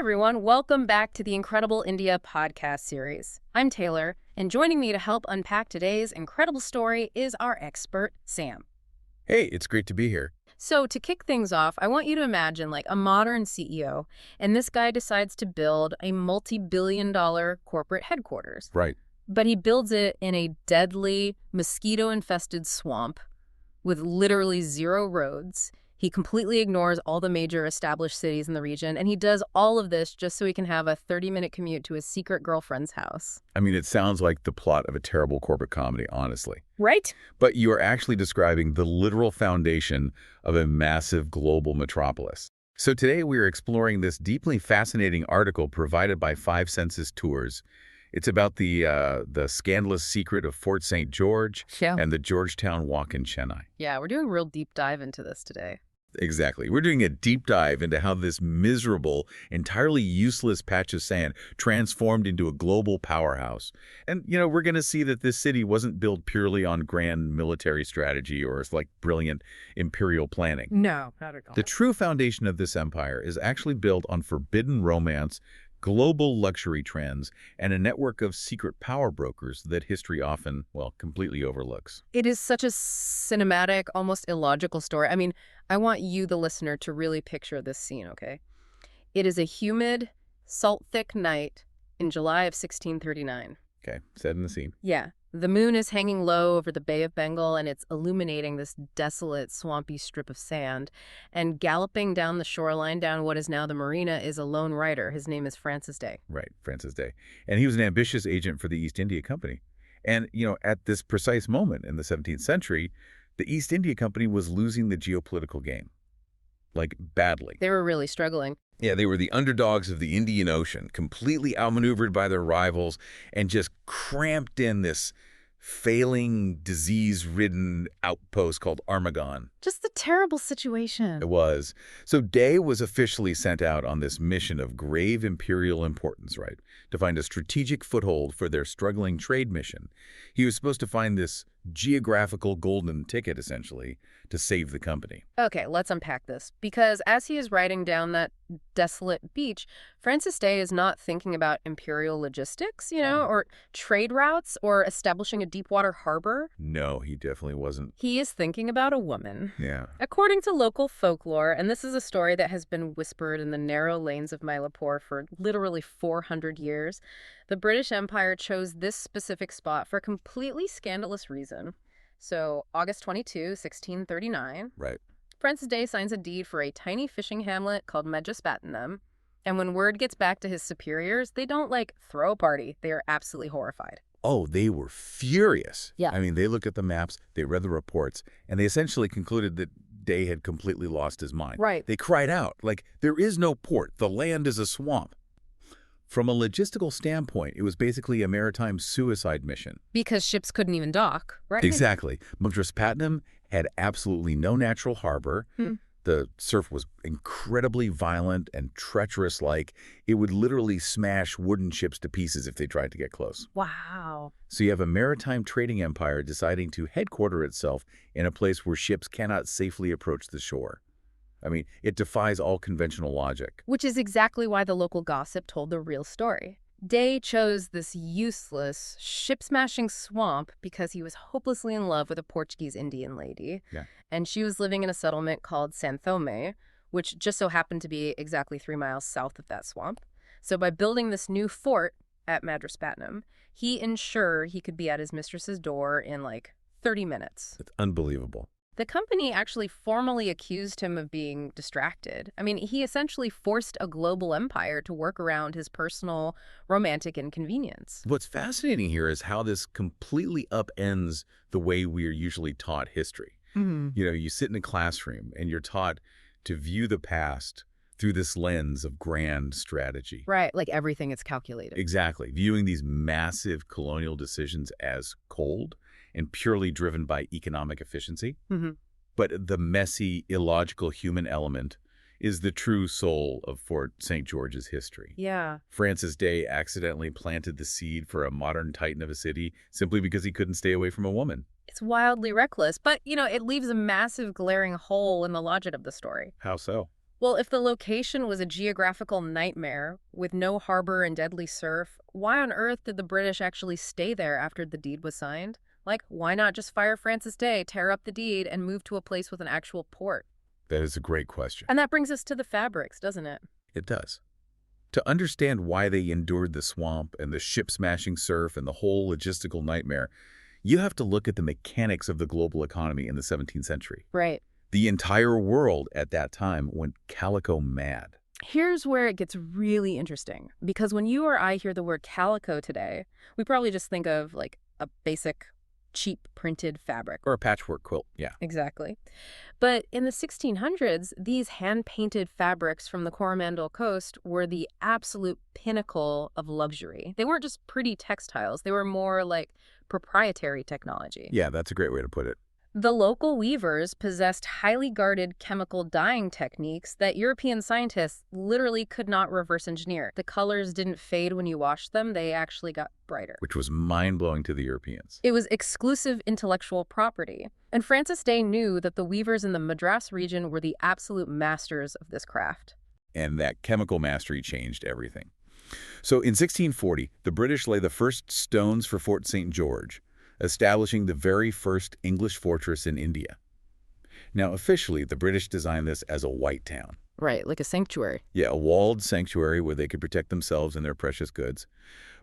everyone. Welcome back to the Incredible India podcast series. I'm Taylor, and joining me to help unpack today's incredible story is our expert, Sam. Hey, it's great to be here. So to kick things off, I want you to imagine like a modern CEO, and this guy decides to build a multi-billion-dollar corporate headquarters. Right. But he builds it in a deadly, mosquito-infested swamp with literally zero roads. He completely ignores all the major established cities in the region, and he does all of this just so he can have a 30-minute commute to his secret girlfriend's house. I mean, it sounds like the plot of a terrible corporate comedy, honestly. Right? But you are actually describing the literal foundation of a massive global metropolis. So today we are exploring this deeply fascinating article provided by 5 Senses Tours. It's about the scandalous secret of Fort St. George and the Georgetown Walk in Chennai. Yeah, we're doing a real deep dive into this today. Exactly. We're doing a deep dive into how this miserable, entirely useless patch of sand transformed into a global powerhouse. And, we're going to see that this city wasn't built purely on grand military strategy or like brilliant imperial planning. No, not at all. The true foundation of this empire is actually built on forbidden romance, global luxury trends, and a network of secret power brokers that history often, completely overlooks. It is such a cinematic, almost illogical story. I mean, I want you, the listener, to really picture this scene, okay? It is a humid, salt-thick night in July of 1639. Okay, set in the scene. Yeah. The moon is hanging low over the Bay of Bengal, and it's illuminating this desolate, swampy strip of sand. And galloping down the shoreline, down what is now the marina, is a lone rider. His name is Francis Day. Right, Francis Day. And he was an ambitious agent for the East India Company. And, at this precise moment in the 17th century, the East India Company was losing the geopolitical game. Like, badly. They were really struggling. Yeah, they were the underdogs of the Indian Ocean, completely outmaneuvered by their rivals, and just cramped in this failing, disease-ridden outpost called Armagon. Just a terrible situation. It was. So Day was officially sent out on this mission of grave imperial importance, right, to find a strategic foothold for their struggling trade mission. He was supposed to find this geographical golden ticket, essentially, to save the company. Okay, let's unpack this. Because as he is riding down that desolate beach, Francis Day is not thinking about imperial logistics, or trade routes or establishing a deep-water harbor. No, he definitely wasn't. He is thinking about a woman. Yeah. According to local folklore, and this is a story that has been whispered in the narrow lanes of Mylapore for literally 400 years, the British Empire chose this specific spot for a completely scandalous reason. So, August 22, 1639, Right. Francis Day signs a deed for a tiny fishing hamlet called Medjugorje. And when word gets back to his superiors, they don't, throw a party. They are absolutely horrified. Oh, they were furious. Yeah. I mean, they looked at the maps, they read the reports, and they essentially concluded that Day had completely lost his mind. Right. They cried out, there is no port. The land is a swamp. From a logistical standpoint, it was basically a maritime suicide mission. Because ships couldn't even dock, right? Exactly. Medjugorje had absolutely no natural harbor. The surf was incredibly violent and treacherous, it would literally smash wooden ships to pieces if they tried to get close. Wow. So you have a maritime trading empire deciding to headquarter itself in a place where ships cannot safely approach the shore. I mean, it defies all conventional logic. Which is exactly why the local gossip told the real story. Day chose this useless, ship-smashing swamp because he was hopelessly in love with a Portuguese Indian lady. Yeah. And she was living in a settlement called San Thome, which just so happened to be exactly 3 miles south of that swamp. So by building this new fort at Medjugorje, he ensured he could be at his mistress's door in 30 minutes. It's unbelievable. The company actually formally accused him of being distracted. I mean, he essentially forced a global empire to work around his personal romantic inconvenience. What's fascinating here is how this completely upends the way we are usually taught history. You sit in a classroom and you're taught to view the past through this lens of grand strategy. Right, like everything is calculated. Exactly. Viewing these massive colonial decisions as cold and purely driven by economic efficiency. But the messy, illogical human element is the true soul of Fort St. George's history. Yeah. Francis Day accidentally planted the seed for a modern titan of a city simply because he couldn't stay away from a woman. It's wildly reckless, but, it leaves a massive glaring hole in the logic of the story. How so? Well, if the location was a geographical nightmare with no harbor and deadly surf, why on earth did the British actually stay there after the deed was signed? Like, why not just fire Francis Day, tear up the deed, and move to a place with an actual port? That is a great question. And that brings us to the fabrics, doesn't it? It does. To understand why they endured the swamp and the ship-smashing surf and the whole logistical nightmare, you have to look at the mechanics of the global economy in the 17th century. Right. The entire world at that time went calico mad. Here's where it gets really interesting, because when you or I hear the word calico today, we probably just think of like a basic, cheap printed fabric. Or a patchwork quilt, yeah. Exactly. But in the 1600s, these hand-painted fabrics from the Coromandel coast were the absolute pinnacle of luxury. They weren't just pretty textiles. They were more like proprietary technology. Yeah, that's a great way to put it. The local weavers possessed highly guarded chemical dyeing techniques that European scientists literally could not reverse engineer. The colors didn't fade when you washed them, they actually got brighter. Which was mind-blowing to the Europeans. It was exclusive intellectual property. And Francis Day knew that the weavers in the Madras region were the absolute masters of this craft. And that chemical mastery changed everything. So in 1640, the British lay the first stones for Fort St. George, establishing the very first English fortress in India. Now, officially, the British designed this as a white town. Right, like a sanctuary. Yeah, a walled sanctuary where they could protect themselves and their precious goods.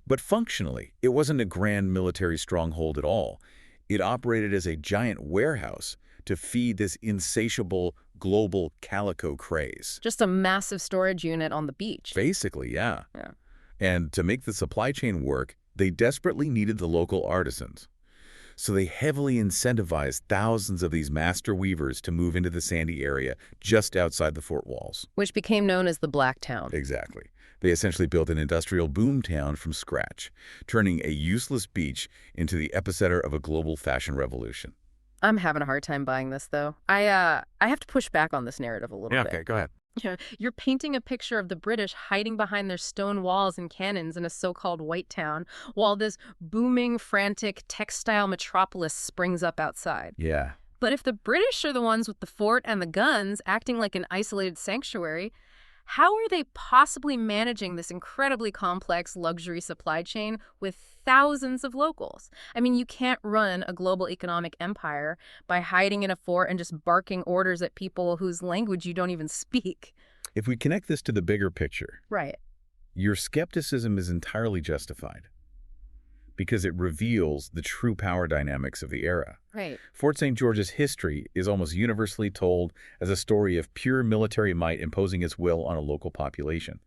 But functionally, it wasn't a grand military stronghold at all. It operated as a giant warehouse to feed this insatiable global calico craze. Just a massive storage unit on the beach. Basically, yeah. Yeah. And to make the supply chain work, they desperately needed the local artisans. So they heavily incentivized thousands of these master weavers to move into the sandy area just outside the fort walls. Which became known as the Black Town. Exactly. They essentially built an industrial boom town from scratch, turning a useless beach into the epicenter of a global fashion revolution. I'm having a hard time buying this, though. I have to push back on this narrative a little bit. Okay, go ahead. Yeah, you're painting a picture of the British hiding behind their stone walls and cannons in a so-called white town, while this booming, frantic textile metropolis springs up outside. Yeah. But if the British are the ones with the fort and the guns acting like an isolated sanctuary, how are they possibly managing this incredibly complex luxury supply chain with thousands of locals? I mean, you can't run a global economic empire by hiding in a fort and just barking orders at people whose language you don't even speak. If we connect this to the bigger picture, Right. your skepticism is entirely justified because it reveals the true power dynamics of the era. Right. Fort St. George's history is almost universally told as a story of pure military might imposing its will on a local population.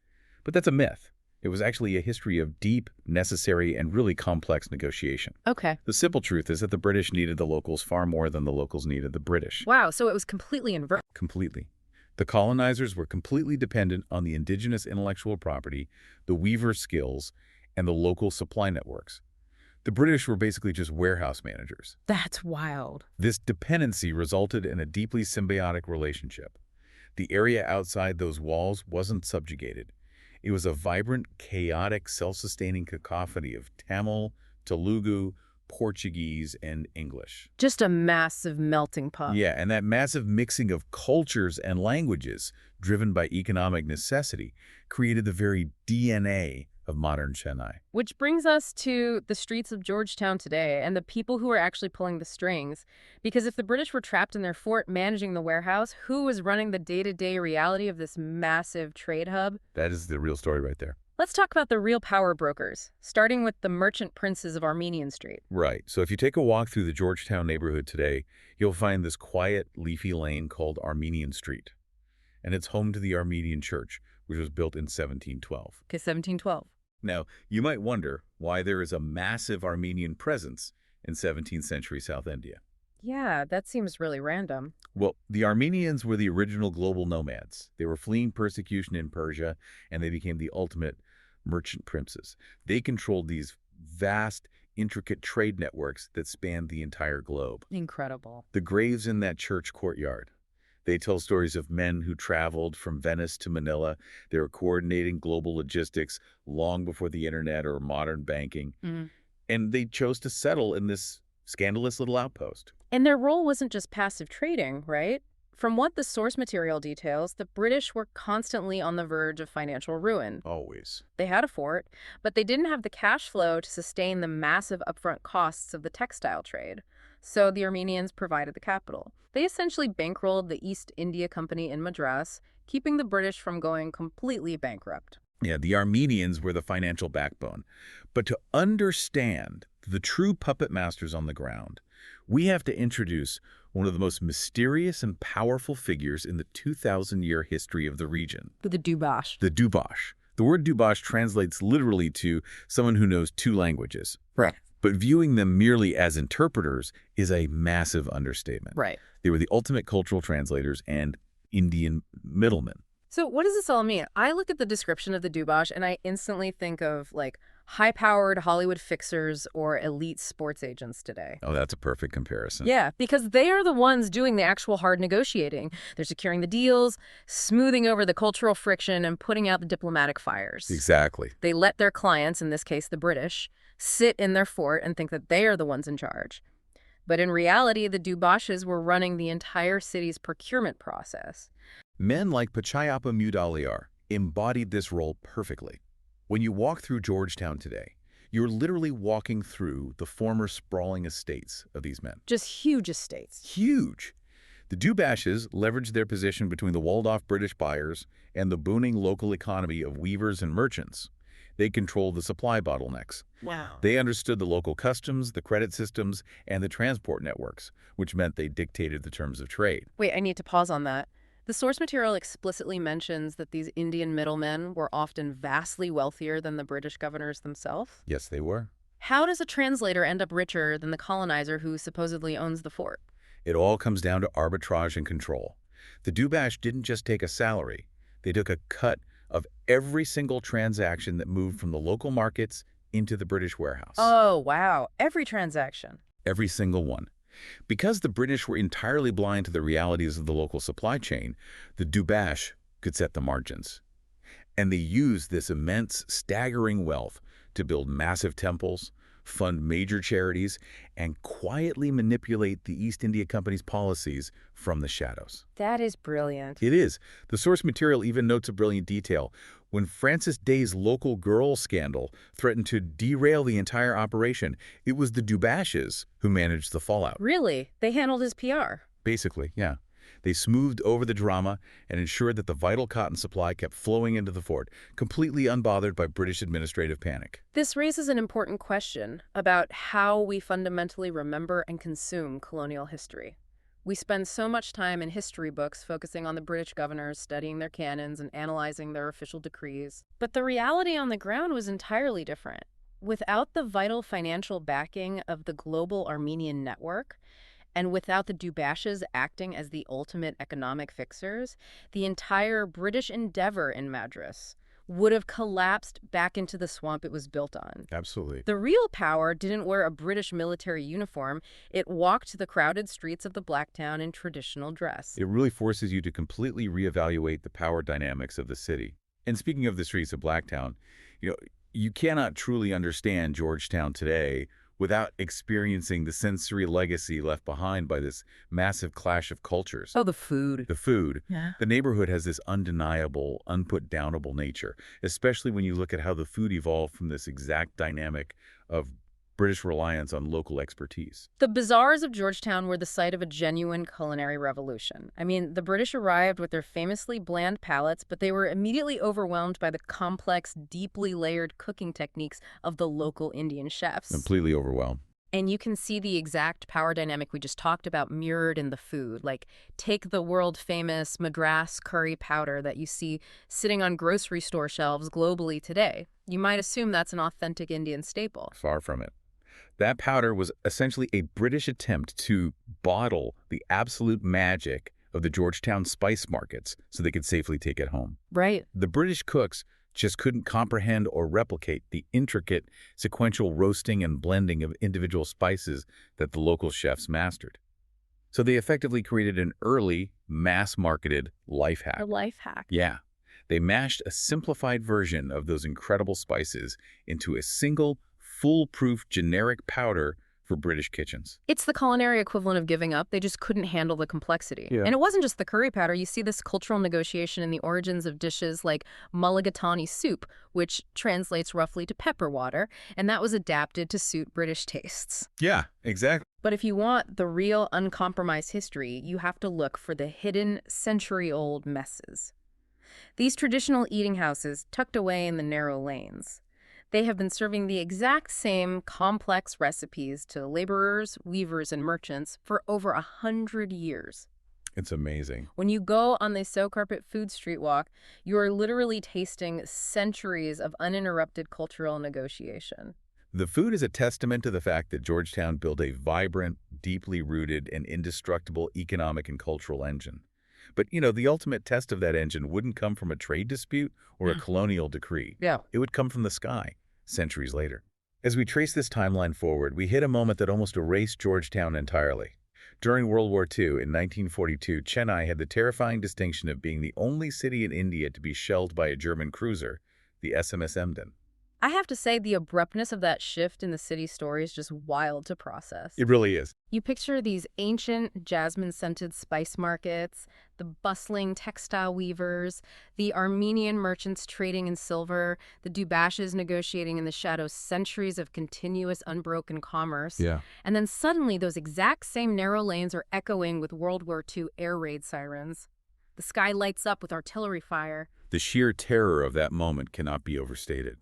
But that's a myth. It was actually a history of deep, necessary, and really complex negotiation. Okay. The simple truth is that the British needed the locals far more than the locals needed the British. Wow, so it was completely inverted. Completely. The colonizers were completely dependent on the indigenous intellectual property, the weaver skills, and the local supply networks. The British were basically just warehouse managers. That's wild. This dependency resulted in a deeply symbiotic relationship. The area outside those walls wasn't subjugated. It was a vibrant, chaotic, self-sustaining cacophony of Tamil, Telugu, Portuguese, and English. Just a massive melting pot. Yeah, and that massive mixing of cultures and languages, driven by economic necessity, created the very DNA of modern Chennai. Which brings us to the streets of Georgetown today and the people who are actually pulling the strings. Because if the British were trapped in their fort managing the warehouse, who was running the day-to-day reality of this massive trade hub? That is the real story right there. Let's talk about the real power brokers, starting with the merchant princes of Armenian Street. Right. So if you take a walk through the Georgetown neighborhood today, you'll find this quiet, leafy lane called Armenian Street. And it's home to the Armenian Church, which was built in 1712. Okay, 1712. Now, you might wonder why there is a massive Armenian presence in 17th century South India. Yeah, that seems really random. Well, the Armenians were the original global nomads. They were fleeing persecution in Persia, and they became the ultimate merchant princes. They controlled these vast, intricate trade networks that spanned the entire globe. Incredible. The graves in that church courtyard, they tell stories of men who traveled from Venice to Manila. They were coordinating global logistics long before the internet or modern banking. And they chose to settle in this scandalous little outpost. And their role wasn't just passive trading, right? From what the source material details, the British were constantly on the verge of financial ruin. Always. They had a fort, but they didn't have the cash flow to sustain the massive upfront costs of the textile trade. So the Armenians provided the capital. They essentially bankrolled the East India Company in Madras, keeping the British from going completely bankrupt. Yeah, the Armenians were the financial backbone. But to understand the true puppet masters on the ground, we have to introduce one of the most mysterious and powerful figures in the 2,000-year history of the region. The Dubash. The Dubash. The word Dubash translates literally to someone who knows two languages. Right. But viewing them merely as interpreters is a massive understatement. Right. They were the ultimate cultural translators and Indian middlemen. So what does this all mean? I look at the description of the Dubash and I instantly think of like high-powered Hollywood fixers or elite sports agents today. Oh, that's a perfect comparison. Yeah, because they are the ones doing the actual hard negotiating. They're securing the deals, smoothing over the cultural friction, and putting out the diplomatic fires. Exactly. They let their clients, in this case the British, sit in their fort and think that they are the ones in charge. But in reality, the Dubashes were running the entire city's procurement process. Men like Pachayappa Mudaliar embodied this role perfectly. When you walk through Georgetown today, you're literally walking through the former sprawling estates of these men. Just huge estates. Huge. The Dubashes leveraged their position between the walled-off British buyers and the booming local economy of weavers and merchants. They controlled the supply bottlenecks. Wow. They understood the local customs, the credit systems, and the transport networks, which meant they dictated the terms of trade. Wait, I need to pause on that. The source material explicitly mentions that these Indian middlemen were often vastly wealthier than the British governors themselves. Yes, they were. How does a translator end up richer than the colonizer who supposedly owns the fort? It all comes down to arbitrage and control. The Dubash didn't just take a salary. They took a cut of every single transaction that moved from the local markets into the British warehouse. Oh, wow. Every transaction. Every single one. Because the British were entirely blind to the realities of the local supply chain, the Dubash could set the margins. And they used this immense, staggering wealth to build massive temples, fund major charities, and quietly manipulate the East India Company's policies from the shadows. That is brilliant. It is. The source material even notes a brilliant detail. When Francis Day's local girl scandal threatened to derail the entire operation, it was the Dubashes who managed the fallout. Really? They handled his PR? Basically, yeah. They smoothed over the drama and ensured that the vital cotton supply kept flowing into the fort, completely unbothered by British administrative panic. This raises an important question about how we fundamentally remember and consume colonial history. We spend so much time in history books focusing on the British governors, studying their canons, and analyzing their official decrees. But the reality on the ground was entirely different. Without the vital financial backing of the global Armenian network, and without the Dubashes acting as the ultimate economic fixers, the entire British endeavor in Madras would have collapsed back into the swamp it was built on. Absolutely. The real power didn't wear a British military uniform. It walked the crowded streets of the Black Town in traditional dress. It really forces you to completely reevaluate the power dynamics of the city. And speaking of the streets of Blacktown, you cannot truly understand Georgetown today without experiencing the sensory legacy left behind by this massive clash of cultures. Oh, the food. The food. Yeah. The neighborhood has this undeniable, unput-downable nature, especially when you look at how the food evolved from this exact dynamic of British reliance on local expertise. The bazaars of Georgetown were the site of a genuine culinary revolution. I mean, the British arrived with their famously bland palates, but they were immediately overwhelmed by the complex, deeply layered cooking techniques of the local Indian chefs. Completely overwhelmed. And you can see the exact power dynamic we just talked about mirrored in the food. Like, take the world-famous Madras curry powder that you see sitting on grocery store shelves globally today. You might assume that's an authentic Indian staple. Far from it. That powder was essentially a British attempt to bottle the absolute magic of the Georgetown spice markets so they could safely take it home. Right. The British cooks just couldn't comprehend or replicate the intricate sequential roasting and blending of individual spices that the local chefs mastered. So they effectively created an early, mass-marketed life hack. A life hack. Yeah. They mashed a simplified version of those incredible spices into a single, foolproof generic powder for British kitchens. It's the culinary equivalent of giving up. They just couldn't handle the complexity. Yeah. And it wasn't just the curry powder. You see this cultural negotiation in the origins of dishes like mulligatawny soup, which translates roughly to pepper water, and that was adapted to suit British tastes. Yeah, exactly. But if you want the real uncompromised history, you have to look for the hidden century-old messes. These traditional eating houses tucked away in the narrow lanes. They have been serving the exact same complex recipes to laborers, weavers, and merchants for over 100 years. It's amazing. When you go on the So Carpet Food Street Walk, you are literally tasting centuries of uninterrupted cultural negotiation. The food is a testament to the fact that Georgetown built a vibrant, deeply rooted, and indestructible economic and cultural engine. But, the ultimate test of that engine wouldn't come from a trade dispute or a colonial decree. Yeah. It would come from the sky, centuries later. As we trace this timeline forward, we hit a moment that almost erased Georgetown entirely. During World War II, in 1942, Chennai had the terrifying distinction of being the only city in India to be shelled by a German cruiser, the SMS Emden. I have to say, the abruptness of that shift in the city story is just wild to process. It really is. You picture these ancient jasmine-scented spice markets, the bustling textile weavers, the Armenian merchants trading in silver, the Dubashes negotiating in the shadows, centuries of continuous unbroken commerce. Yeah. And then suddenly those exact same narrow lanes are echoing with World War II air raid sirens. The sky lights up with artillery fire. The sheer terror of that moment cannot be overstated.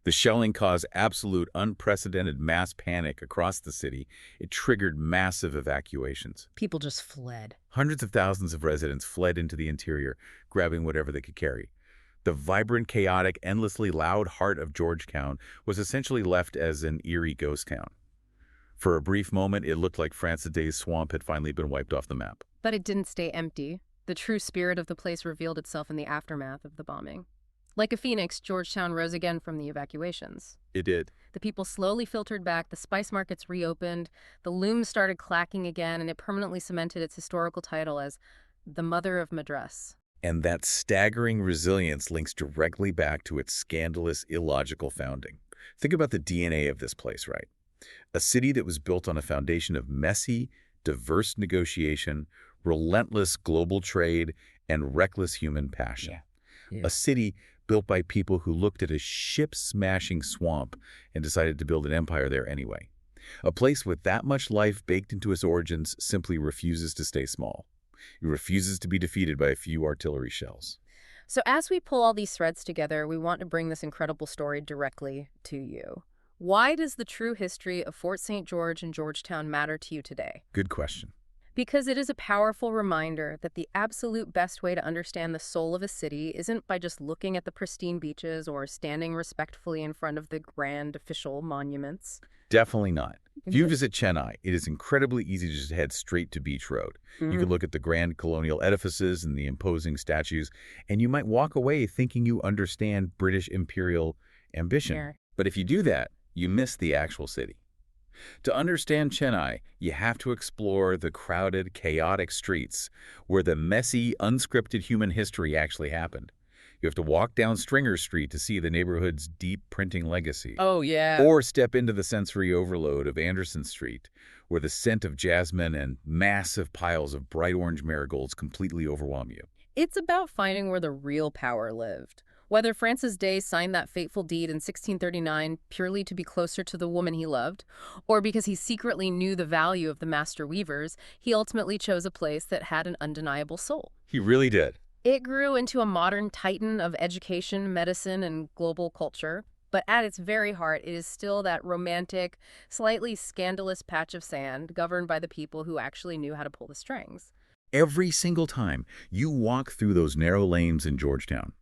The shelling caused absolute unprecedented mass panic across the city. It triggered massive evacuations. People just fled. Hundreds of thousands of residents fled into the interior, grabbing whatever they could carry. The vibrant, chaotic, endlessly loud heart of Georgetown was essentially left as an eerie ghost town. For a brief moment, it looked like France's swamp had finally been wiped off the map. But it didn't stay empty. The true spirit of the place revealed itself in the aftermath of the bombing. Like a phoenix, Georgetown rose again from the evacuations. It did. The people slowly filtered back, the spice markets reopened, the looms started clacking again, and it permanently cemented its historical title as the Mother of Madras. And that staggering resilience links directly back to its scandalous, illogical founding. Think about the DNA of this place, right? A city that was built on a foundation of messy, diverse negotiation, relentless global trade, and reckless human passion. Yeah. A city built by people who looked at a ship-smashing swamp and decided to build an empire there anyway. A place with that much life baked into its origins simply refuses to stay small. It refuses to be defeated by a few artillery shells. So as we pull all these threads together, we want to bring this incredible story directly to you. Why does the true history of Fort St. George and Georgetown matter to you today? Good question. Because it is a powerful reminder that the absolute best way to understand the soul of a city isn't by just looking at the pristine beaches or standing respectfully in front of the grand official monuments. Definitely not. If you visit Chennai, it is incredibly easy to just head straight to Beach Road. You can look at the grand colonial edifices and the imposing statues, and you might walk away thinking you understand British imperial ambition. Yeah. But if you do that, you miss the actual city. To understand Chennai, you have to explore the crowded, chaotic streets where the messy, unscripted human history actually happened. You have to walk down Stringer Street to see the neighborhood's deep printing legacy. Oh, yeah. Or step into the sensory overload of Anderson Street, where the scent of jasmine and massive piles of bright orange marigolds completely overwhelm you. It's about finding where the real power lived. Whether Francis Day signed that fateful deed in 1639 purely to be closer to the woman he loved, or because he secretly knew the value of the master weavers, he ultimately chose a place that had an undeniable soul. He really did. It grew into a modern titan of education, medicine, and global culture. But at its very heart, it is still that romantic, slightly scandalous patch of sand governed by the people who actually knew how to pull the strings. Every single time you walk through those narrow lanes in Georgetown,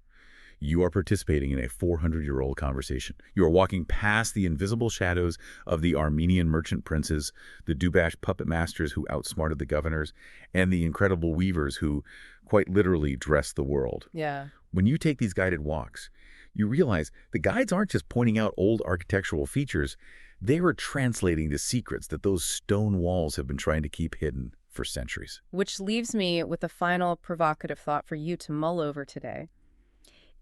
you are participating in a 400-year-old conversation. You are walking past the invisible shadows of the Armenian merchant princes, the Dubash puppet masters who outsmarted the governors, and the incredible weavers who quite literally dressed the world. Yeah. When you take these guided walks, you realize the guides aren't just pointing out old architectural features, they are translating the secrets that those stone walls have been trying to keep hidden for centuries. Which leaves me with a final provocative thought for you to mull over today.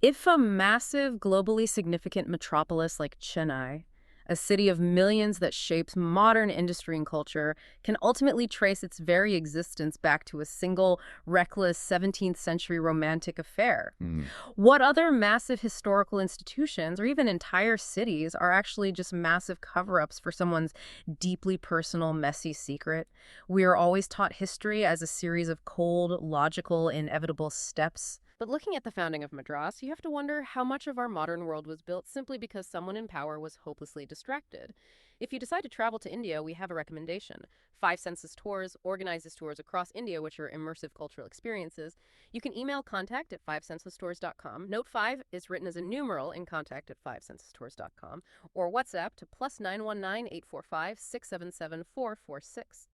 If a massive, globally significant metropolis like Chennai, A city of millions that shapes modern industry and culture can ultimately trace its very existence back to a single, reckless 17th century romantic affair. Hmm. What other massive historical institutions or even entire cities are actually just massive cover ups for someone's deeply personal, messy secret? We are always taught history as a series of cold, logical, inevitable steps. But looking at the founding of Madras, you have to wonder how much of our modern world was built simply because someone in power was hopelessly distracted. If you decide to travel to India, we have a recommendation. Five Senses Tours organizes tours across India, which are immersive cultural experiences. You can email contact at fivesensestours.com. Note 5 is written as a numeral in contact at fivesensestours.com, or WhatsApp to +919 845 677 446.